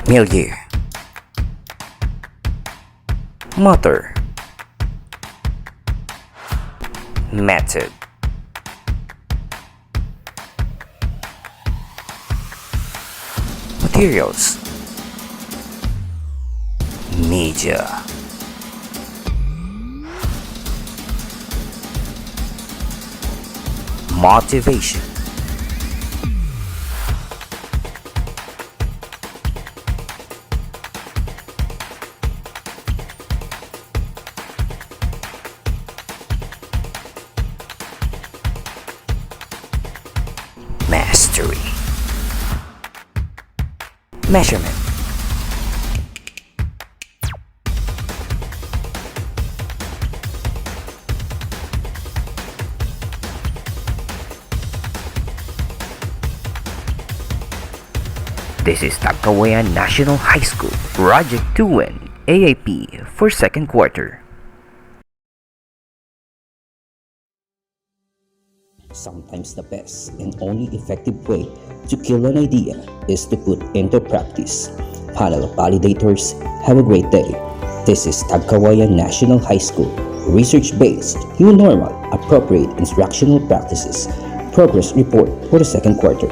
milieu, motor, method, materials, media, motivation, mastery, measurement, This is TAGKAWAYAN National High School, Project 2N-AIP for second quarter. Sometimes the best and only effective way to kill an idea is to put into practice. Panel of validators, have a great day. This is TAGKAWAYAN National High School, research-based, new normal, appropriate instructional practices. Progress report for the second quarter.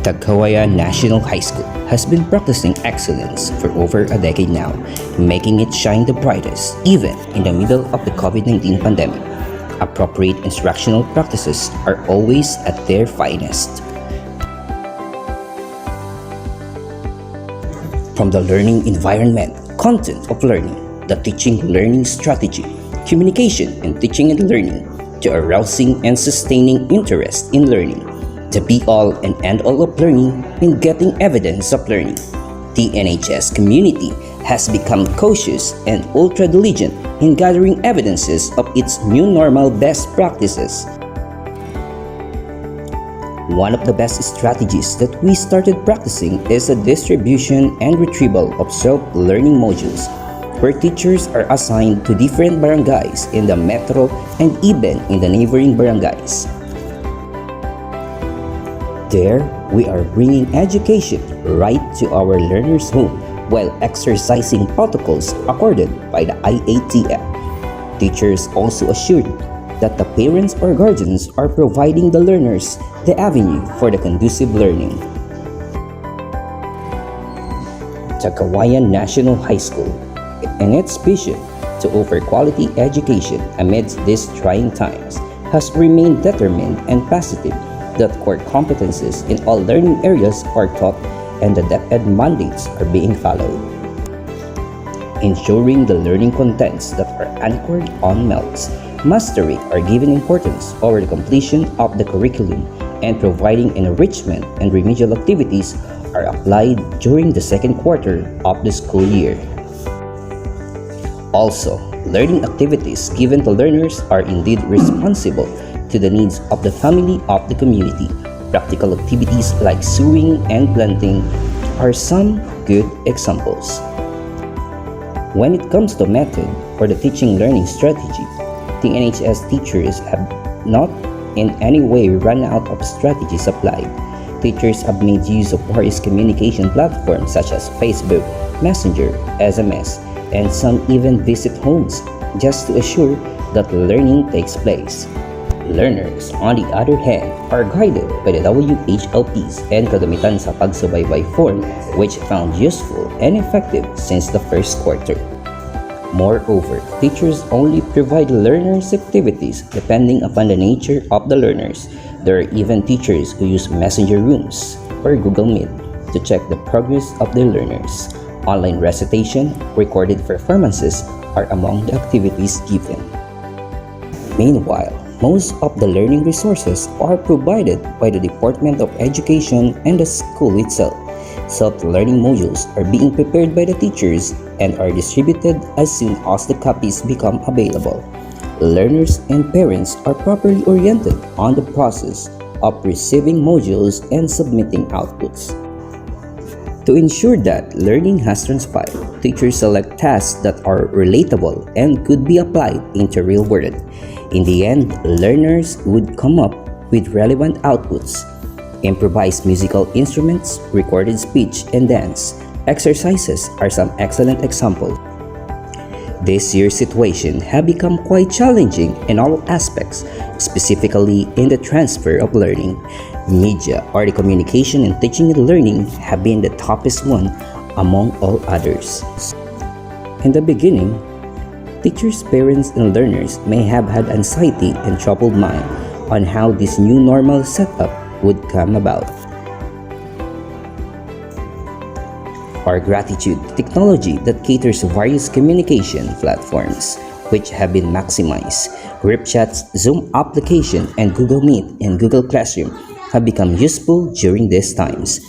TAGKAWAYAN National High School has been practicing excellence for over a decade now, making it shine the brightest even in the middle of the COVID-19 pandemic. Appropriate instructional practices are always at their finest. From the learning environment, content of learning, the teaching-learning strategy, communication and teaching and learning, to arousing and sustaining interest in learning, the be-all and end-all of learning in getting evidence of learning. The NHS community has become cautious and ultra-diligent in gathering evidences of its new normal best practices. One of the best strategies that we started practicing is the distribution and retrieval of self-learning modules, where teachers are assigned to different barangays in the metro and even in the neighboring barangays. There, we are bringing education right to our learners' home while exercising protocols accorded by the IATF. Teachers also assured that the parents or guardians are providing the learners the avenue for the conducive learning. TAGKAWAYAN National High School, and its vision to offer quality education amidst these trying times, has remained determined and positive that core competencies in all learning areas are taught and the DepEd mandates are being followed. Ensuring the learning contents that are anchored on MELC's mastery are given importance over the completion of the curriculum, and providing enrichment and remedial activities are applied during the second quarter of the school year. Also, learning activities given to learners are indeed responsible to the needs of the family of the community. Practical activities like sewing and planting are some good examples. When it comes to method for the teaching learning strategy, the NHS teachers have not in any way run out of strategies applied. Teachers have made use of various communication platforms such as Facebook, Messenger, SMS, and some even visit homes just to assure that learning takes place. Learners, on the other hand, are guided by the WHLPs and Kadamitan sa Pagsubaybay form, which found useful and effective since the first quarter. Moreover, teachers only provide learners activities depending upon the nature of the learners. There are even teachers who use messenger rooms or Google Meet to check the progress of their learners. Online recitation, recorded performances are among the activities given. Meanwhile, most of the learning resources are provided by the Department of Education and the school itself. Self-learning modules are being prepared by the teachers and are distributed as soon as the copies become available. Learners and parents are properly oriented on the process of receiving modules and submitting outputs. To ensure that learning has transpired, teachers select tasks that are relatable and could be applied into real world. In the end, learners would come up with relevant outputs. Improvised musical instruments, recorded speech, and dance exercises are some excellent examples. This year's situation have become quite challenging in all aspects, specifically in the transfer of learning. Media or the communication and teaching and learning have been the toughest one among all others. In the beginning, teachers, parents, and learners may have had anxiety and troubled mind on how this new normal setup would come about. Our gratitude to technology that caters to various communication platforms, which have been maximized. Group chats, Zoom application, and Google Meet and Google Classroom have become useful during these times.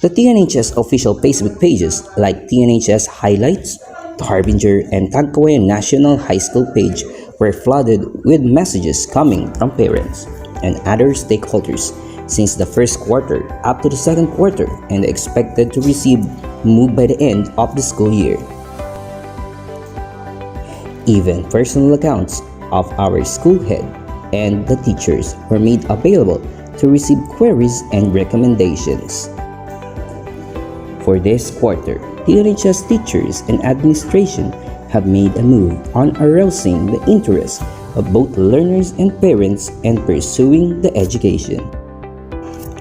The TNHS official Facebook pages like TNHS Highlights, Harbinger, and TAGKAWAYAN National High School page were flooded with messages coming from parents and other stakeholders since the first quarter up to the second quarter and expected to receive move by the end of the school year. Even personal accounts of our school head and the teachers were made available to receive queries and recommendations. For this quarter, TNHS teachers and administration have made a move on arousing the interest of both learners and parents in pursuing the education.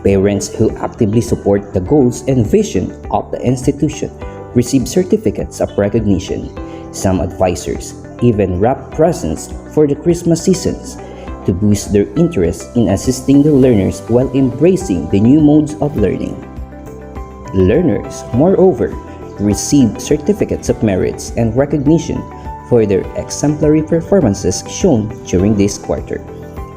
Parents who actively support the goals and vision of the institution receive certificates of recognition. Some advisors even wrap presents for the Christmas seasons to boost their interest in assisting the learners while embracing the new modes of learning. Learners, moreover, receive certificates of merits and recognition for their exemplary performances shown during this quarter.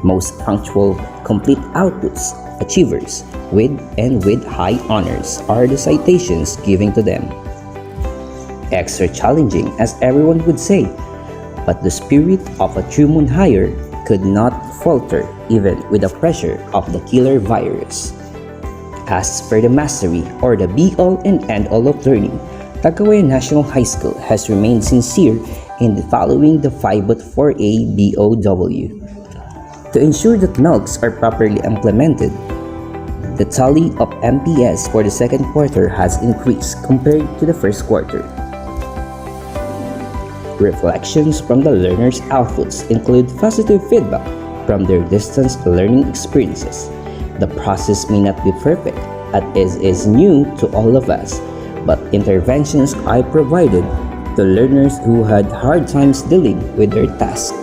Most punctual, complete outputs achievers with high honors are the citations given to them. Extra challenging as everyone would say, but the spirit of a true moon hire could not falter even with the pressure of the killer virus. As per the mastery or the be-all and end-all of learning, TAGKAWAYAN National High School has remained sincere in following the 5-4A BOW. To ensure that MELCs are properly implemented, the tally of MPS for the second quarter has increased compared to the first quarter. Reflections from the learners' outputs include positive feedback from their distance learning experiences. The process may not be perfect, as it is new to all of us, but interventions I provided to learners who had hard times dealing with their tasks.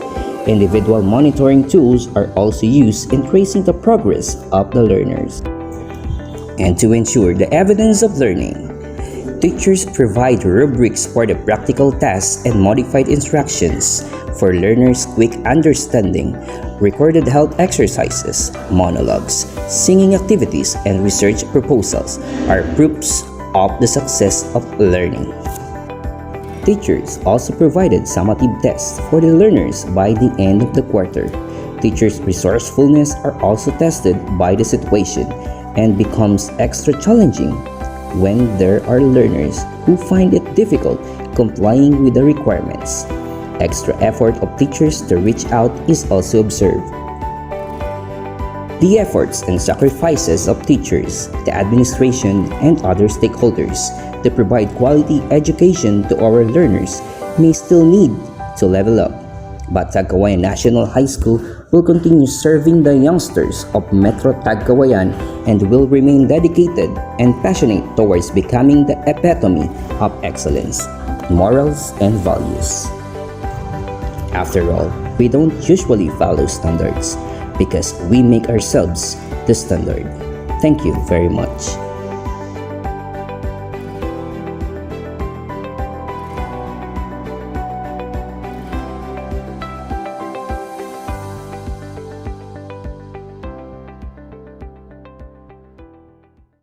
Individual monitoring tools are also used in tracing the progress of the learners. And to ensure the evidence of learning, teachers provide rubrics for the practical tasks and modified instructions for learners' quick understanding, recorded health exercises, monologues, singing activities, and research proposals are proofs of the success of learning. Teachers also provided summative tests for the learners by the end of the quarter. Teachers' resourcefulness are also tested by the situation and becomes extra challenging when there are learners who find it difficult complying with the requirements. Extra effort of teachers to reach out is also observed. The efforts and sacrifices of teachers, the administration, and other stakeholders to provide quality education to our learners may still need to level up. But TAGKAWAYAN National High School will continue serving the youngsters of Metro TAGKAWAYAN and will remain dedicated and passionate towards becoming the epitome of excellence, morals, and values. After all, we don't usually follow standards because we make ourselves the standard. Thank you very much.